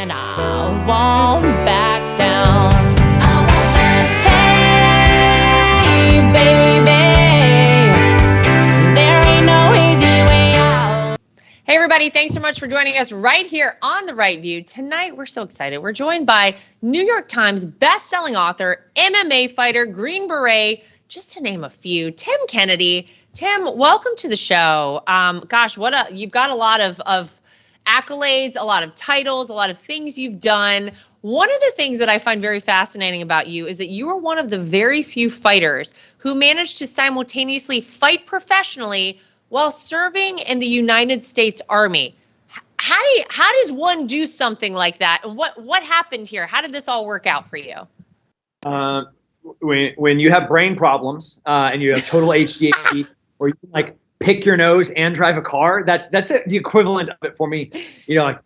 and I won't back down. Hey, baby, there ain't no easy way out. Hey, everybody. Thanks so much for joining us right here on The Right View. Tonight, we're so excited. We're joined by New York Times best-selling author, MMA fighter, Green Beret, just to name a few, Tim Kennedy. Tim, welcome to the show. You've got a lot of accolades, a lot of titles, a lot of things you've done. One of the things that I find very fascinating about you is that you are one of the very few fighters who managed to simultaneously fight professionally while serving in the United States Army. How does one do something like that? And what happened here? How did this all work out for you? When you have brain problems and you have total ADHD, or you can like pick your nose and drive a car, that's the equivalent of it for me. You know, like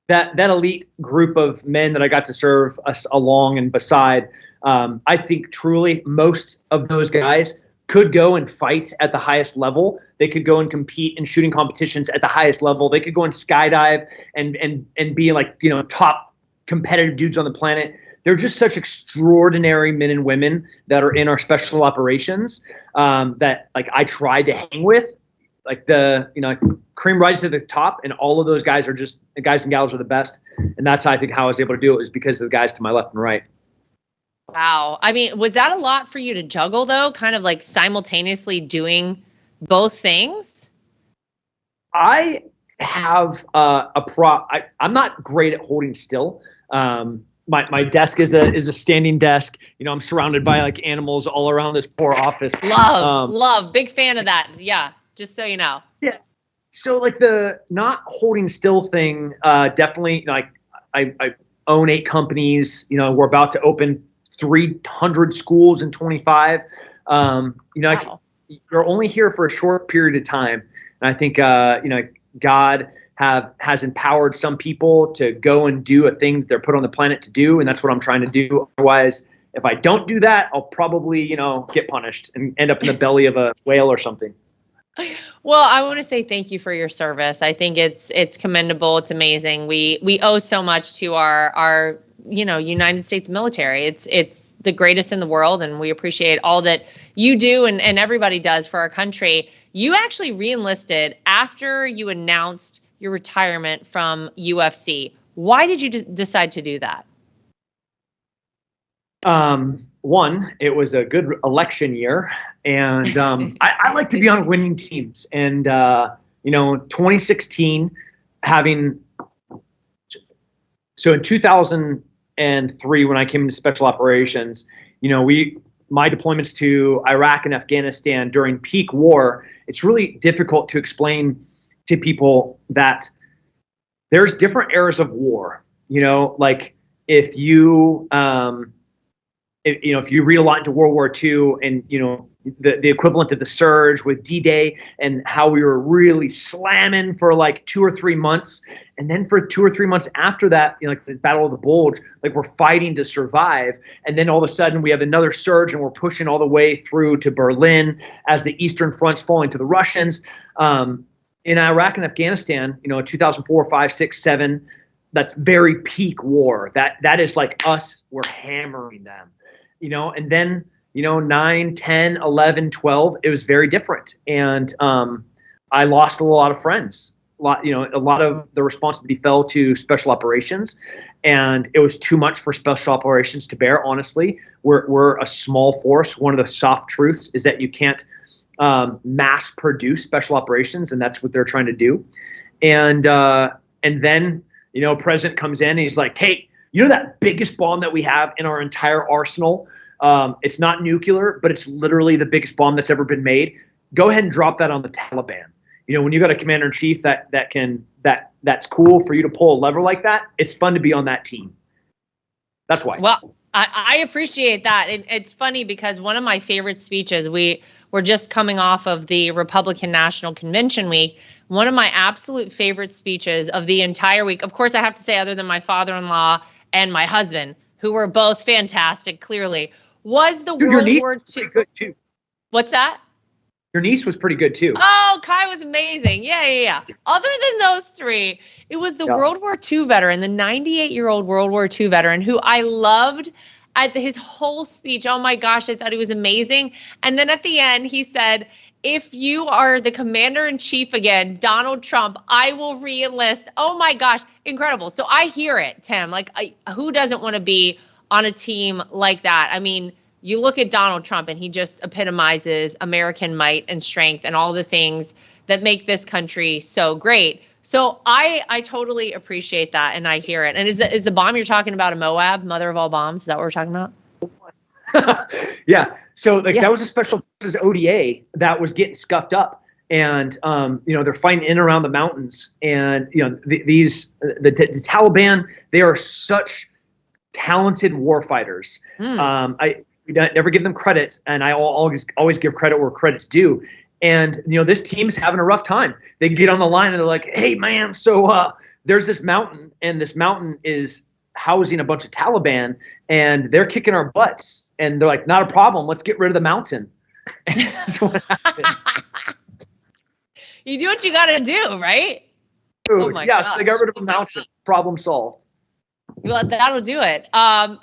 that elite group of men that I got to serve us along and beside. I think truly most of those guys could go and fight at the highest level. They could go and compete in shooting competitions at the highest level. They could go and skydive and be like, you know, top competitive dudes on the planet. They're just such extraordinary men and women that are in our special operations that like I tried to hang with. Like cream rises to the top, and all of those guys are just the guys and gals are the best. And that's I think how I was able to do it, was because of the guys to my left and right. Wow. I mean, was that a lot for you to juggle though? Kind of like simultaneously doing both things? I have I'm not great at holding still. My desk is a standing desk. You know, I'm surrounded by like animals all around this poor office. Love. Big fan of that. Yeah. Just so you know. Yeah. So like the not holding still thing, definitely, like I own 8 companies. You know, we're about to open 300 schools in 25. Wow. You're only here for a short period of time. And I think, God has empowered some people to go and do a thing that they're put on the planet to do. And that's what I'm trying to do. Otherwise, if I don't do that, I'll probably, get punished and end up in the belly of a whale or something. Well, I want to say thank you for your service. I think it's commendable. It's amazing. We owe so much to our United States military. It's the greatest in the world, and we appreciate all that you do and everybody does for our country. You actually re-enlisted after you announced your retirement from UFC. Why did you decide to do that? One, it was a good election year, and I like to be on winning teams. And 2016, in 2003, when I came into special operations, my deployments to Iraq and Afghanistan during peak war, it's really difficult to explain to people that there's different eras of war. Like if you read a lot into World War II and, the equivalent of the surge with D-Day and how we were really slamming for like 2 or 3 months. And then for 2 or 3 months after that, like the Battle of the Bulge, like we're fighting to survive. And then all of a sudden we have another surge and we're pushing all the way through to Berlin as the Eastern Front's falling to the Russians. In Iraq and Afghanistan, 2004, 5, 6, 7, that's very peak war. That is like us, we're hammering them. And then, 9, 10, 11, 12, it was very different. And I lost a lot of friends. A lot of the responsibility fell to special operations, and it was too much for special operations to bear, honestly. We're a small force. One of the soft truths is that you can't mass produce special operations, and that's what they're trying to do. And then, President comes in and he's like, hey, that biggest bomb that we have in our entire arsenal, it's not nuclear, but it's literally the biggest bomb that's ever been made. Go ahead and drop that on the Taliban. When you got a commander in chief that's cool for you to pull a lever like that, it's fun to be on that team. That's why. Well, I appreciate that. It's funny because one of my favorite speeches, we were just coming off of the Republican National Convention week. One of my absolute favorite speeches of the entire week, of course, I have to say, other than my father-in-law and my husband, who were both fantastic, clearly, was the World War II. Good too. What's that? Your niece was pretty good too. Oh, Kai was amazing. Yeah. Other than those three, it was the World War II veteran, the 98-year-old World War II veteran who I loved his whole speech. Oh my gosh, I thought he was amazing. And then at the end, he said, if you are the commander in chief again, Donald Trump, I will re-enlist. Oh my gosh, incredible. So I hear it, Tim. Like, who doesn't want to be on a team like that? I mean, you look at Donald Trump and he just epitomizes American might and strength and all the things that make this country so great. So I totally appreciate that, and I hear it. And is the bomb you're talking about a Moab, mother of all bombs? Is that what we're talking about? Yeah. So that was a special forces ODA that was getting scuffed up, and they're fighting in and around the mountains, and the Taliban, they are such talented war fighters. We never give them credit, and I always give credit where credit's due. And this team's having a rough time. They get on the line and they're like, "Hey, man, so there's this mountain, and this mountain is housing a bunch of Taliban, and they're kicking our butts." And they're like, "Not a problem. Let's get rid of the mountain." And that's what happened. You do what you got to do, right? Dude, oh my gosh. They got rid of the mountain. Problem solved. Well, that'll do it.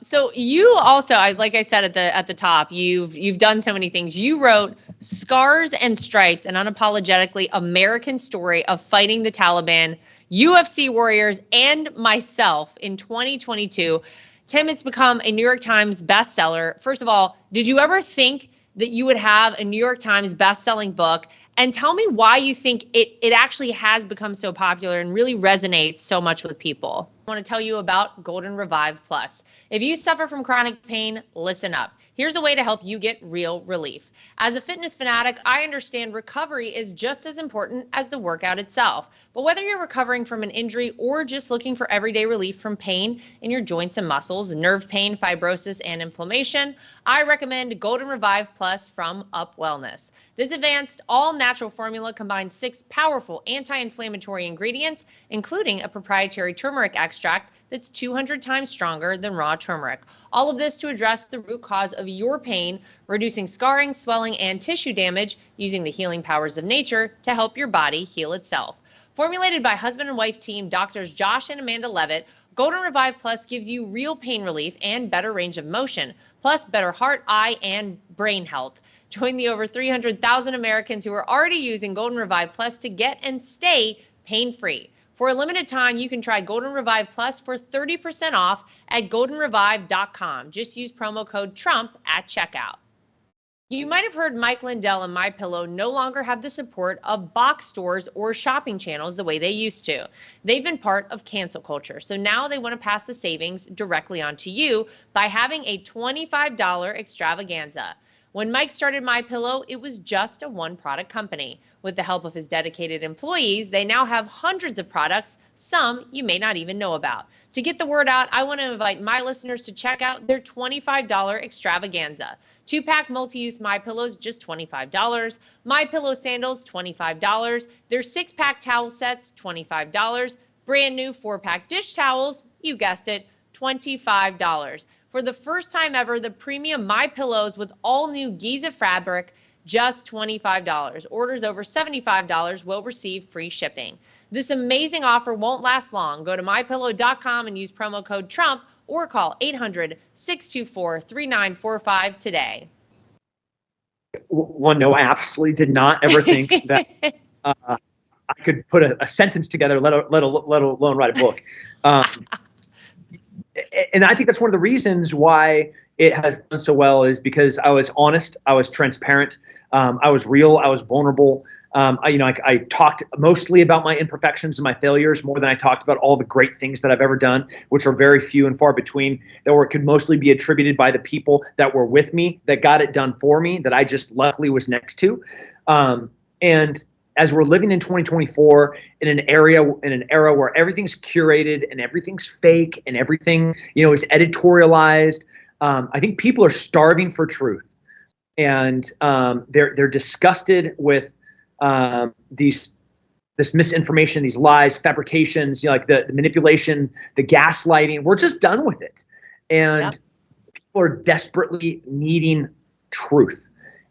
So you also, like I said at the top, you've done so many things. You wrote Scars and Stripes, an unapologetically American story of fighting the Taliban, UFC warriors, and myself in 2022. Tim, it's become a New York Times bestseller. First of all, did you ever think that you would have a New York Times bestselling book? And tell me why you think it actually has become so popular and really resonates so much with people. I want to tell you about Golden Revive Plus. If you suffer from chronic pain, listen up. Here's a way to help you get real relief. As a fitness fanatic, I understand recovery is just as important as the workout itself. But whether you're recovering from an injury or just looking for everyday relief from pain in your joints and muscles, nerve pain, fibrosis, and inflammation, I recommend Golden Revive Plus from Up Wellness. This advanced all-natural formula combines 6 powerful anti-inflammatory ingredients, including a proprietary turmeric extract that's 200 times stronger than raw turmeric. All of this to address the root cause of your pain, reducing scarring, swelling, and tissue damage using the healing powers of nature to help your body heal itself. Formulated by husband and wife team doctors Josh and Amanda Levitt, Golden Revive Plus gives you real pain relief and better range of motion, plus better heart, eye, and brain health. Join the over 300,000 Americans who are already using Golden Revive Plus to get and stay pain-free. For a limited time, you can try Golden Revive Plus for 30% off at goldenrevive.com. Just use promo code TRUMP at checkout. You might have heard Mike Lindell and MyPillow no longer have the support of box stores or shopping channels the way they used to. They've been part of cancel culture, so now they want to pass the savings directly on to you by having a $25 extravaganza. When Mike started MyPillow, it was just a one-product company. With the help of his dedicated employees, they now have hundreds of products, some you may not even know about. To get the word out, I want to invite my listeners to check out their $25 extravaganza. 2-pack multi-use MyPillows, just $25. MyPillow sandals, $25. Their 6-pack towel sets, $25. Brand new 4-pack dish towels, you guessed it, $25. For the first time ever, the premium MyPillows with all new Giza fabric, just $25. Orders over $75 will receive free shipping. This amazing offer won't last long. Go to mypillow.com and use promo code TRUMP or call 800-624-3945 today. One, no, I absolutely did not ever think that I could put a sentence together, let alone write a book. And I think that's one of the reasons why it has done so well is because I was honest, I was transparent, I was real, I was vulnerable. I talked mostly about my imperfections and my failures more than I talked about all the great things that I've ever done, which are very few and far between, that could mostly be attributed by the people that were with me, that got it done for me, that I just luckily was next to. And as we're living in 2024 in an era where everything's curated and everything's fake and everything, is editorialized, I think people are starving for truth, and they're disgusted with this misinformation, these lies, fabrications, like the manipulation, the gaslighting. We're just done with it, and people are desperately needing truth.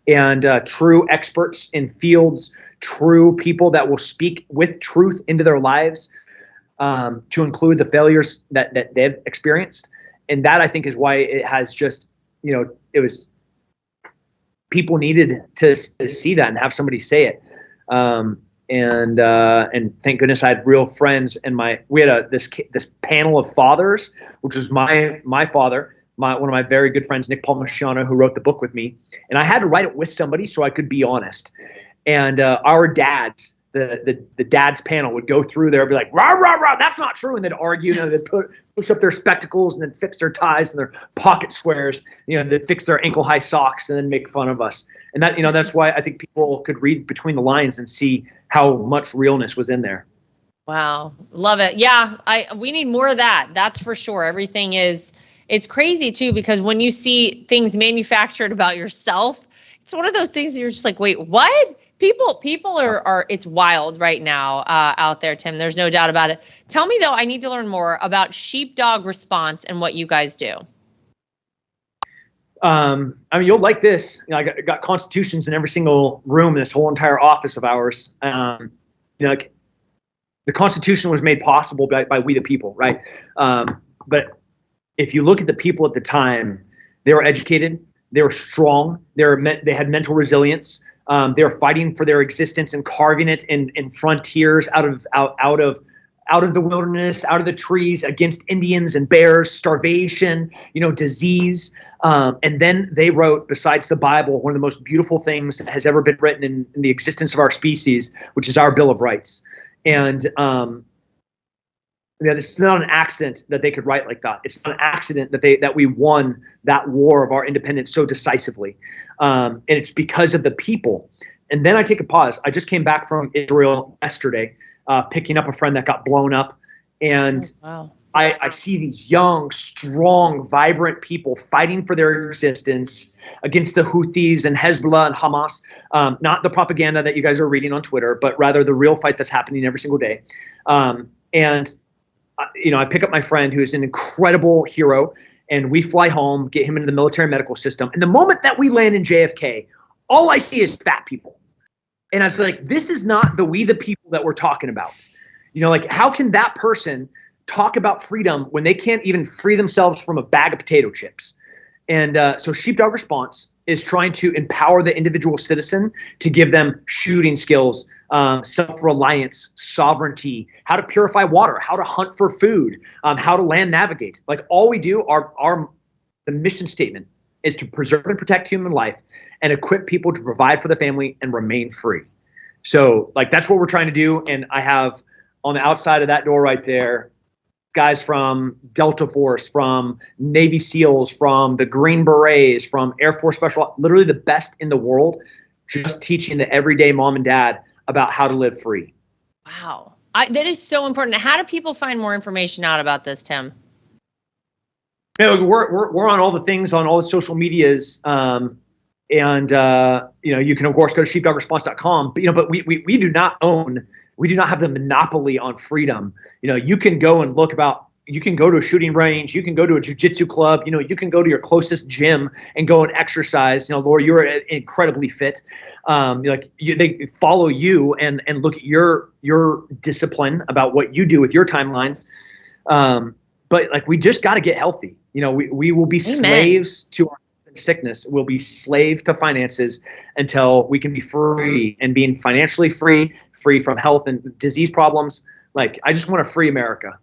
and true experts in fields, true people that will speak with truth into their lives, to include the failures that they've experienced. And that, I think, is why it has just, it was, people needed to see that and have somebody say it. And thank goodness I had real friends, and we had this panel of fathers, which was my father, one of my very good friends, Nick Palmisciano, who wrote the book with me, and I had to write it with somebody so I could be honest. And our dads, the dads panel would go through there and be like, rah, rah, rah, that's not true. And they'd argue, they'd push up their spectacles and then fix their ties and their pocket squares, they'd fix their ankle high socks and then make fun of us. And that, that's why I think people could read between the lines and see how much realness was in there. Wow. Love it. Yeah. We need more of that. That's for sure. It's crazy too, because when you see things manufactured about yourself, it's one of those things that you're just like, wait, what? People are it's wild right now out there, Tim. There's no doubt about it. Tell me though, I need to learn more about Sheepdog Response and what you guys do. You'll like this. I got constitutions in every single room in this whole entire office of ours. The Constitution was made possible by we the people, right? But if you look at the people at the time, they were educated, they were strong, they had mental resilience. They were fighting for their existence and carving it in frontiers out of the wilderness, out of the trees, against Indians and bears, starvation, disease. And then they wrote, besides the Bible, one of the most beautiful things that has ever been written in the existence of our species, which is our Bill of Rights. And that it's not an accident that they could write like that. It's not an accident that we won that war of our independence so decisively. And it's because of the people. And then I take a pause. I just came back from Israel yesterday, picking up a friend that got blown up. And wow. I see these young, strong, vibrant people fighting for their existence against the Houthis and Hezbollah and Hamas. Not the propaganda that you guys are reading on Twitter, but rather the real fight that's happening every single day. I pick up my friend, who is an incredible hero, and we fly home, get him into the military medical system. And the moment that we land in JFK, all I see is fat people. And I was like, this is not we the people that we're talking about. How can that person talk about freedom when they can't even free themselves from a bag of potato chips? And so Sheepdog Response is trying to empower the individual citizen to give them shooting skills, self-reliance, sovereignty, how to purify water, how to hunt for food, how to land navigate. Like, all we do, the mission statement is to preserve and protect human life and equip people to provide for the family and remain free. So that's what we're trying to do. And I have on the outside of that door right there, guys from Delta Force, from Navy SEALs, from the Green Berets, from Air Force Special, literally the best in the world, just teaching the everyday mom and dad about how to live free. Wow. That is so important. How do people find more information out about this, Tim? We're on all the things, on all the social medias. You can of course go to sheepdogresponse.com, but we do not have the monopoly on freedom. You can go and you can go to a shooting range, you can go to a jiu-jitsu club, you can go to your closest gym and go and exercise. Laura, you're incredibly fit. They follow you and look at your discipline about what you do with your timelines. But we just got to get healthy. We will be slaves to our sickness. We'll be slave to finances until we can be free, and being financially free from health and disease problems. I just want to free America.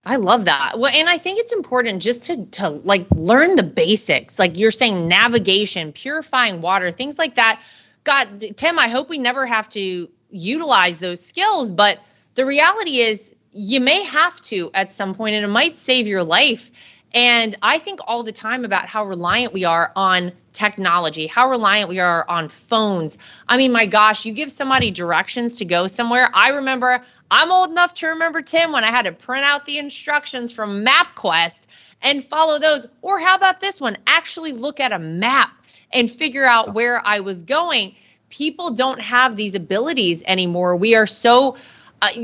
I love that. Well, and I think it's important just to learn the basics. Like you're saying, navigation, purifying water, things like that. God, Tim, I hope we never have to utilize those skills, but the reality is you may have to at some point, and it might save your life. And I think all the time about how reliant we are on technology, how reliant we are on phones. I mean, my gosh, you give somebody directions to go somewhere. I'm old enough to remember, Tim, when I had to print out the instructions from MapQuest and follow those. Or how about this one? Actually look at a map and figure out where I was going. People don't have these abilities anymore. We are so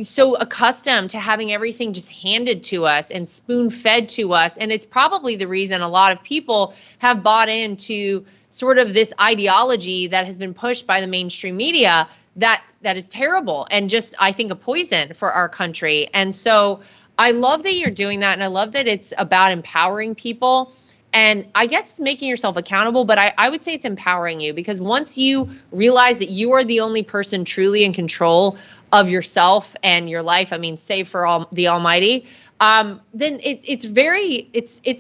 so accustomed to having everything just handed to us and spoon fed to us. And it's probably the reason a lot of people have bought into sort of this ideology that has been pushed by the mainstream media that is terrible and just, I think, a poison for our country. And so I love that you're doing that. And I love that it's about empowering people. And I guess it's making yourself accountable, but I would say it's empowering you, because once you realize that you are the only person truly in control of yourself and your life, I mean, save for all the Almighty, then it's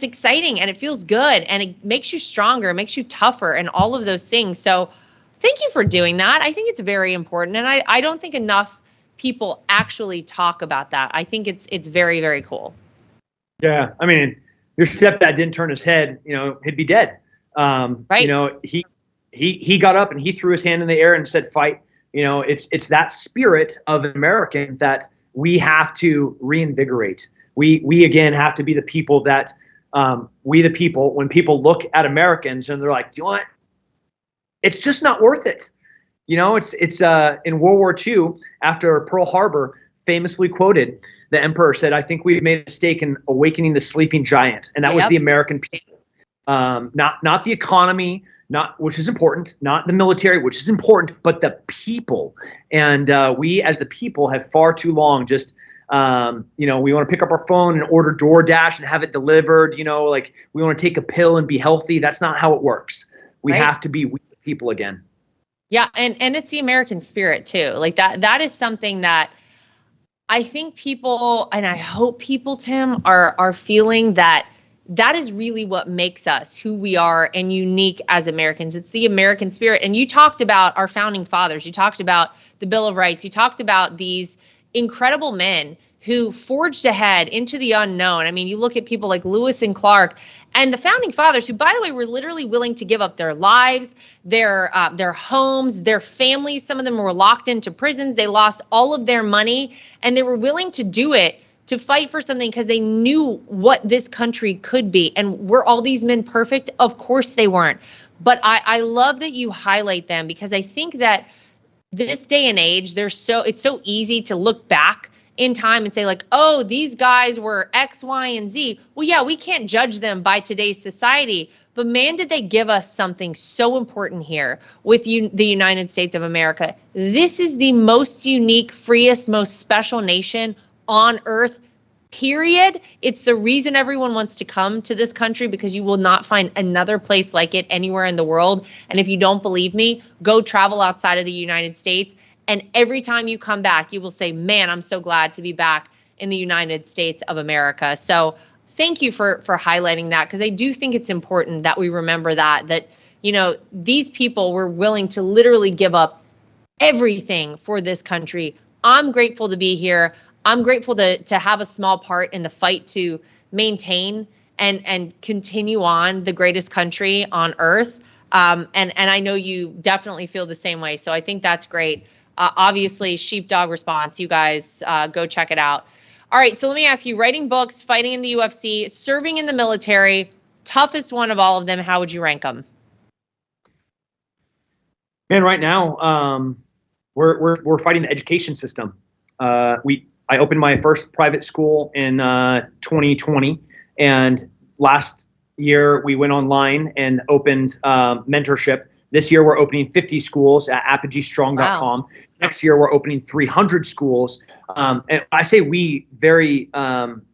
exciting and it feels good and it makes you stronger, it makes you tougher and all of those things. So thank you for doing that. I think it's very important. And I don't think enough people actually talk about that. I think it's very, very cool. Yeah. I mean, your stepdad didn't turn his head, he'd be dead. Right. He got up and he threw his hand in the air and said, fight. It's that spirit of an American that we have to reinvigorate. We again have to be the people that when people look at Americans and they're like, do you know what? It's just not worth it. It's in World War II, after Pearl Harbor, famously quoted, the emperor said, I think we've made a mistake in awakening the sleeping giant. And that was the American people, not the economy, which is important, not the military, which is important, but the people. And we as the people have far too long just, we want to pick up our phone and order DoorDash and have it delivered. Like we want to take a pill and be healthy. That's not how it works. We have to be the people again. Yeah. And it's the American spirit too. Like that is something that I think people, and I hope people, Tim, are feeling that is really what makes us who we are and unique as Americans. It's the American spirit. And you talked about our founding fathers. You talked about the Bill of Rights. You talked about these incredible men who forged ahead into the unknown. I mean, you look at people like Lewis and Clark and the founding fathers, who, by the way, were literally willing to give up their lives, their homes, their families. Some of them were locked into prisons. They lost all of their money, and they were willing to do it to fight for something because they knew what this country could be. And were all these men perfect? Of course they weren't. But I love that you highlight them, because I think that this day and age, it's so easy to look back in time and say like, oh, these guys were X, Y, and Z. Well, yeah, we can't judge them by today's society, but man, did they give us something so important here with the United States of America. This is the most unique, freest, most special nation on earth, period. It's the reason everyone wants to come to this country, because you will not find another place like it anywhere in the world. And if you don't believe me, go travel outside of the United States. And every time you come back, you will say, man, I'm so glad to be back in the United States of America. So thank you for highlighting that, because I do think it's important that we remember that these people were willing to literally give up everything for this country. I'm grateful to be here. I'm grateful to have a small part in the fight to maintain and continue on the greatest country on earth. And I know you definitely feel the same way. So I think that's great. Obviously, Sheepdog Response, you guys go check it out. All right, so let me ask you, writing books, fighting in the UFC, serving in the military, toughest one of all of them, how would you rank them? Man, right now, we're fighting the education system. I opened my first private school in 2020, and last year we went online and opened mentorship. This year we're opening 50 schools at apogeestrong.com. Wow. Next year we're opening 300 schools. And I say we very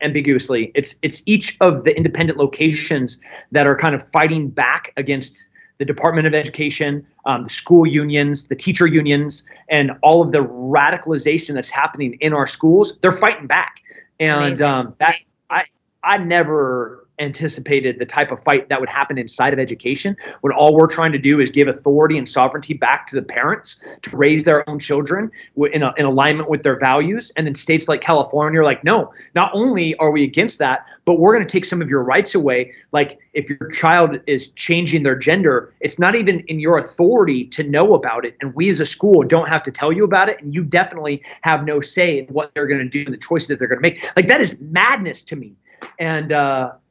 ambiguously. It's each of the independent locations that are kind of fighting back against the Department of Education, the school unions, the teacher unions, and all of the radicalization that's happening in our schools. They're fighting back. And I never anticipated the type of fight that would happen inside of education, when all we're trying to do is give authority and sovereignty back to the parents to raise their own children in alignment with their values. And then states like California are like, no, not only are we against that, but we're going to take some of your rights away. Like if your child is changing their gender, it's not even in your authority to know about it. And we as a school don't have to tell you about it. And you definitely have no say in what they're going to do and the choices that they're going to make. Like that is madness to me. And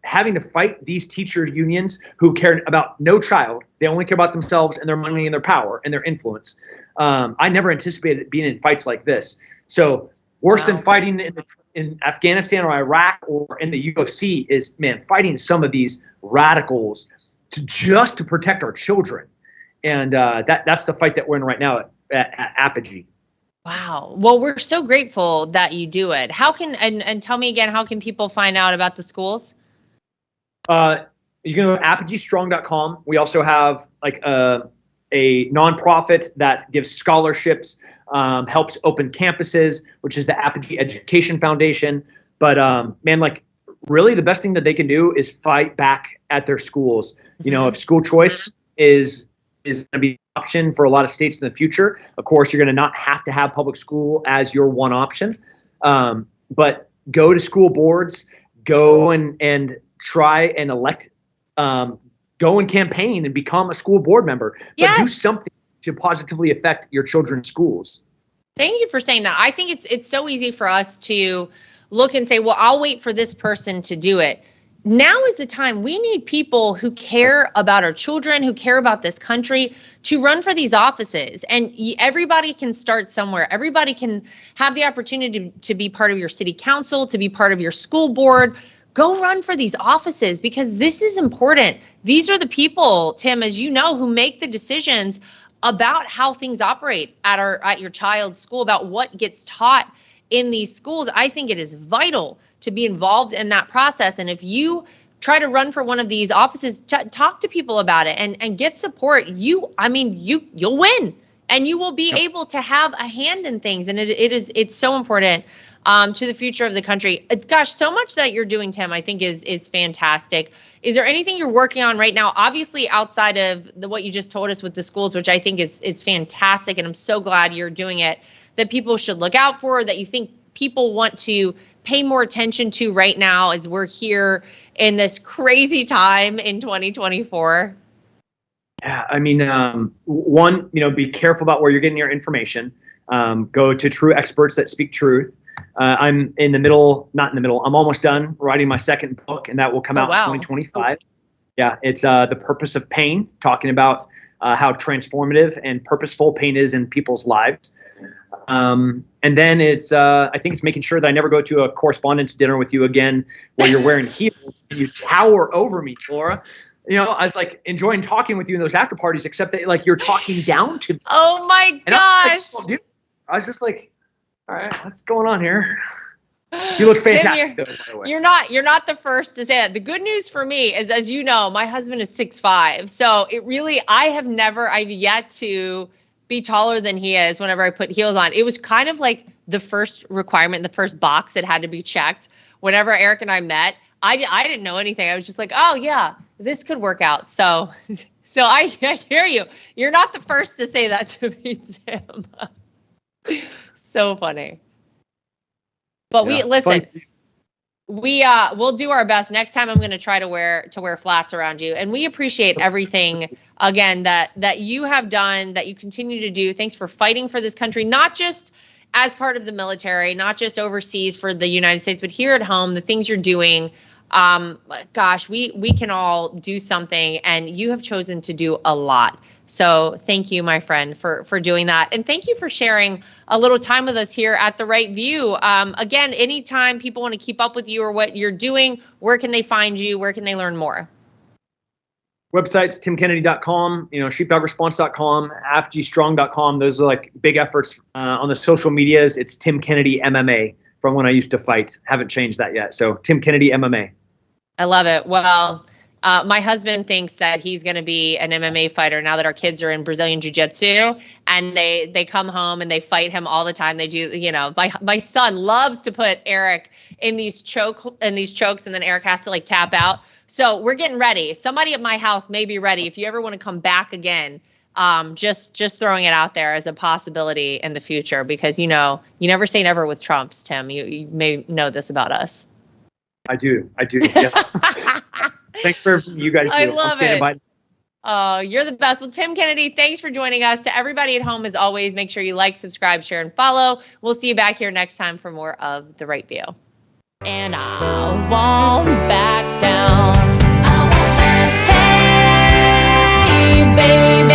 having to fight these teachers unions who care about no child. They only care about themselves and their money and their power and their influence. I never anticipated being in fights like this. So Worse than Wow. fighting in Afghanistan or Iraq or in the UFC is, man, fighting some of these radicals to protect our children. And that's the fight that we're in right now at Apogee. Wow. Well, we're so grateful that you do it. How can, and tell me again, how can people find out about the schools? You can go to apogeestrong.com. We also have like a nonprofit that gives scholarships, helps open campuses, which is the Apogee Education Foundation. But man, like really the best thing that they can do is fight back at their schools. You know, if school choice is going to be an option for a lot of states in the future, of course, you're going to not have to have public school as your one option. But go to school boards, go and try and elect, go and campaign and become a school board member, but Yes. do something to positively affect your children's schools. Thank you for saying that. I think it's so easy for us to look and say, well, I'll wait for this person to do it. Now is the time. We need people who care about our children, who care about this country, to run for these offices. And everybody can start somewhere. Everybody can have the opportunity to be part of your city council, to be part of your school board. Go run for these offices because this is important. These are the people, Tim, as you know, who make the decisions about how things operate at your child's school, about what gets taught in these schools. I think it is vital to be involved in that process. And if you try to run for one of these offices, talk to people about it and get support. You'll win, and you will be able to have a hand in things. And it's so important to the future of the country. Gosh, so much that you're doing, Tim, I think is fantastic. Is there anything you're working on right now, obviously outside of what you just told us with the schools, which I think is fantastic, and I'm so glad you're doing it, that people should look out for, that you think people want to pay more attention to right now as we're here in this crazy time in 2024? Yeah, I mean, one, be careful about where you're getting your information. Go to true experts that speak truth. I'm I'm almost done writing my second book, and that will come out in 2025. Yeah, it's The Purpose of Pain, talking about how transformative and purposeful pain is in people's lives. And then I think it's making sure that I never go to a correspondence dinner with you again where you're wearing heels and you tower over me, Laura. I was like enjoying talking with you in those after parties, except that like you're talking down to me. Oh my gosh. I was just like, all right, what's going on here? You look fantastic. Tim, by the way. you're not the first to say that. The good news for me is, as you know, my husband is 6'5". So I've yet to be taller than he is whenever I put heels on. It was kind of like the first requirement, the first box that had to be checked. Whenever Eric and I met, I didn't know anything. I was just like, oh yeah, this could work out. So I hear you. You're not the first to say that to me, Tim. So funny. But we'll do our best. Next time I'm going to try to wear flats around you. And we appreciate everything again that you have done, that you continue to do. Thanks for fighting for this country, not just as part of the military, not just overseas for the United States, but here at home, the things you're doing. Gosh, we can all do something, and you have chosen to do a lot. So thank you, my friend, for doing that. And thank you for sharing a little time with us here at The Right View. Again, anytime people want to keep up with you or what you're doing, where can they find you? Where can they learn more? Websites, timkennedy.com, sheepdogresponse.com, apogeestrong.com. Those are like big efforts on the social medias. It's Tim Kennedy MMA from when I used to fight. Haven't changed that yet. So Tim Kennedy MMA. I love it. Well, my husband thinks that he's going to be an MMA fighter now that our kids are in Brazilian Jiu-Jitsu, and they come home and they fight him all the time. They do, my son loves to put Eric in these chokes, and then Eric has to like tap out. So we're getting ready. Somebody at my house may be ready. If you ever want to come back again, just throwing it out there as a possibility in the future, because you never say never with Trumps, Tim. You may know this about us. I do. Yeah. Thanks for everything you guys do. I love it. By. Oh, you're the best. Well, Tim Kennedy, thanks for joining us. To everybody at home, as always, make sure you like, subscribe, share, and follow. We'll see you back here next time for more of The Right View. And I won't back down. Hey, baby,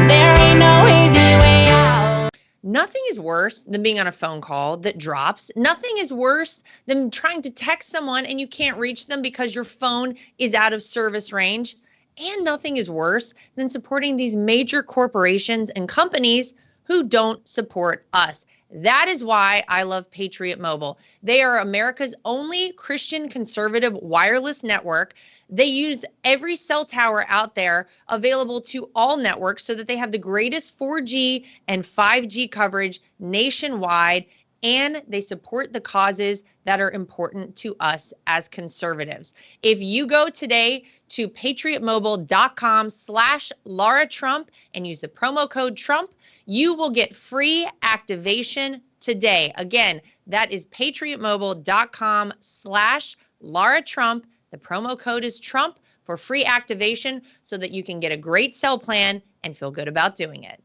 there ain't no easy way out. Nothing is is worse than being on a phone call that drops. Nothing is worse than trying to text someone and you can't reach them because your phone is out of service range. And nothing is worse than supporting these major corporations and companies who don't support us. That is why I love Patriot Mobile. They are America's only Christian conservative wireless network. They use every cell tower out there available to all networks so that they have the greatest 4G and 5G coverage nationwide, and they support the causes that are important to us as conservatives. If you go today to patriotmobile.com/Lara Trump and use the promo code Trump, you will get free activation today. Again, that is patriotmobile.com/Lara Trump. The promo code is Trump for free activation so that you can get a great cell plan and feel good about doing it.